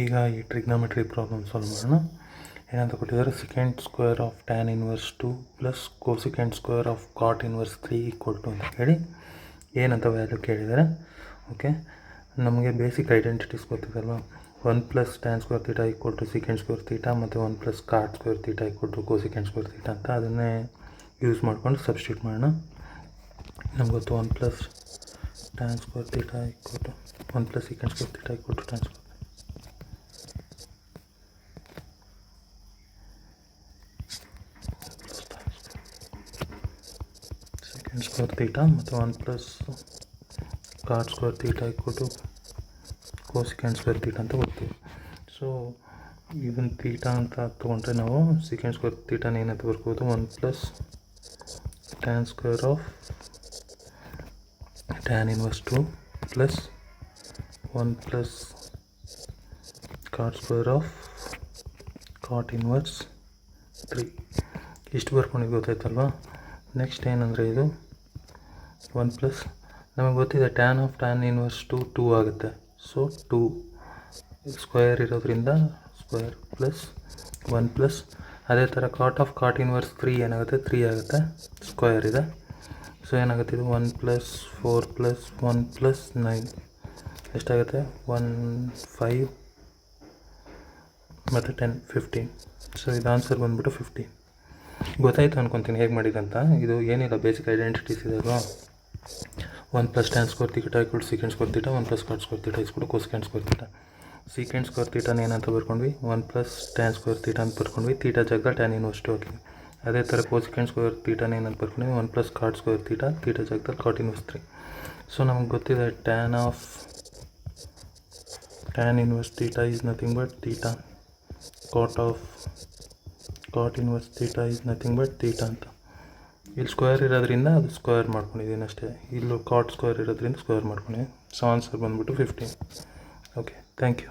ಈಗ ಈ trigonometry problem solve ಮಾಡೋಣ. ಏನಂತ ಕೊಟ್ಟಿದ್ದಾರೆ, second square of tan inverse 2 plus cosecant square of cot inverse 3 equal to ಅಂತ ಹೇಳಿ ಏನಂತ ವ್ಯಾಲ್ಯೂ ಕೇಳಿದ್ದಾರೆ. ಓಕೆ, ನಮಗೆ ಬೇಸಿಕ್ ಐಡೆಂಟಿಟೀಸ್ ಗೊತ್ತಿದಲ್ವ, 1 plus tan square theta equal to second square theta ಮತ್ತು 1 plus cot square theta equal to cosecant square theta ಅಂತ ಅದನ್ನೇ use ಮಾಡ್ಕೊಂಡು ಸಬ್ಸ್ಟಿಟ್ಯೂಟ್ ಮಾಡೋಣ. ನಮ್ಗೆ ಗೊತ್ತು 1 plus tan square theta equal to 1 plus second square theta equal to tan square square theta ಮತ್ತು 1 plus cot square theta equal to cosecant square theta ಅಂತ ಗೊತ್ತು. So ಇದನ್ನು ತೀಟಾ ಅಂತ ತೊಗೊಂಡ್ರೆ ನಾವು ಸೆಕೆಂಡ್ ಸ್ಕ್ವೇರ್ ತೀಟಾನ ಏನಂತ ಬರ್ಬೋದು, 1 plus tan square of tan inverse 2 plus 1 plus cot square of cot inverse 3 ಇಷ್ಟು ಬರ್ಕೊಂಡಿದ್ದು ಗೊತ್ತಾಯ್ತಲ್ವಾ. ನೆಕ್ಸ್ಟ್ ಏನಂದರೆ ಇದು 1 ಪ್ಲಸ್ ನಮಗೆ ಗೊತ್ತಿದೆ ಟ್ಯಾನ್ ಆಫ್ ಟ್ಯಾನ್ ಇನ್ವರ್ಸ್ 2 ಆಗುತ್ತೆ. ಸೊ 2 ಸ್ಕ್ವೇರ್ ಇರೋದ್ರಿಂದ ಸ್ಕ್ವೇರ್ ಪ್ಲಸ್ 1 ಪ್ಲಸ್ ಅದೇ ಥರ ಕಾಟ್ ಆಫ್ ಕಾಟ್ ಇನ್ವರ್ಸ್ 3 ಏನಾಗುತ್ತೆ, 3 ಆಗುತ್ತೆ, ಸ್ಕ್ವೇರ್ ಇದೆ. ಸೊ ಏನಾಗುತ್ತೆ ಇದು 1 ಪ್ಲಸ್ 4 ಪ್ಲಸ್ 1 ಪ್ಲಸ್ 9 ಎಷ್ಟಾಗುತ್ತೆ, 1 5 ಮತ್ತು 10 15. ಸೊ ಇದು ಆನ್ಸರ್ ಬಂದ್ಬಿಟ್ಟು 15. ಗೊತ್ತಾಯಿತು ಅನ್ಕೊತೀನಿ ಹೇಗೆ ಮಾಡಿದಂತ. ಇದು ಏನಿಲ್ಲ, ಬೇಸಿಕ್ ಐಡೆಂಟಿಟೀಸ್ ಇದೆ ಅಲ್ವಾ. 1 plus tan square theta equal to second square theta, 1 plus cot square theta equal to cosecant square theta. Second square ತೀಟಾನ ಏನಂತ ಬರ್ಕೊಂಡ್ವಿ, 1 ಪ್ಲಸ್ ಟ್ಯಾನ್ ಸ್ಕ್ವೇರ್ ತೀಟಾ ಅಂತ ಬರ್ಕೊಂಡ್ವಿ, ತೀಟಾ ಜಾಗದಲ್ಲಿ ಟ್ಯಾನ್ ಇನ್ವರ್ಸ್ 2 ಹಾಕಿದ್ವಿ. ಅದೇ ಥರ ಕೋಸೆಕೆಂಡ್ ಸ್ಕ್ವೇರ್ ತೀಟಾನ ಏನಂತ ಬರ್ಕೊಂಡ್ವಿ, 1 plus cot square theta, theta ಜಾಗದಲ್ಲಿ ಕಾಟ್ ಇನ್ವರ್ಸ್ 3. ಸೊ ನಮ್ಗೆ ಗೊತ್ತಿದೆ tan of tan inverse theta is nothing but theta, cot of cot inverse theta is nothing but theta ಅಂತ. ಇಲ್ಲಿ ಸ್ಕ್ವೇರ್ ಇರೋದ್ರಿಂದ ಅದು ಸ್ಕ್ವೇರ್ ಮಾಡ್ಕೊಂಡಿದ್ದೀನಿ ಅಷ್ಟೇ, ಇಲ್ಲೂ ಕಾಟ್ ಸ್ಕ್ವೇರ್ ಇರೋದ್ರಿಂದ ಸ್ಕ್ವೇರ್ ಮಾಡ್ಕೊಂಡಿದ್ದೀನಿ. ಸೊ ಆನ್ಸರ್ ಬಂದ್ಬಿಟ್ಟು 15. Okay, thank you.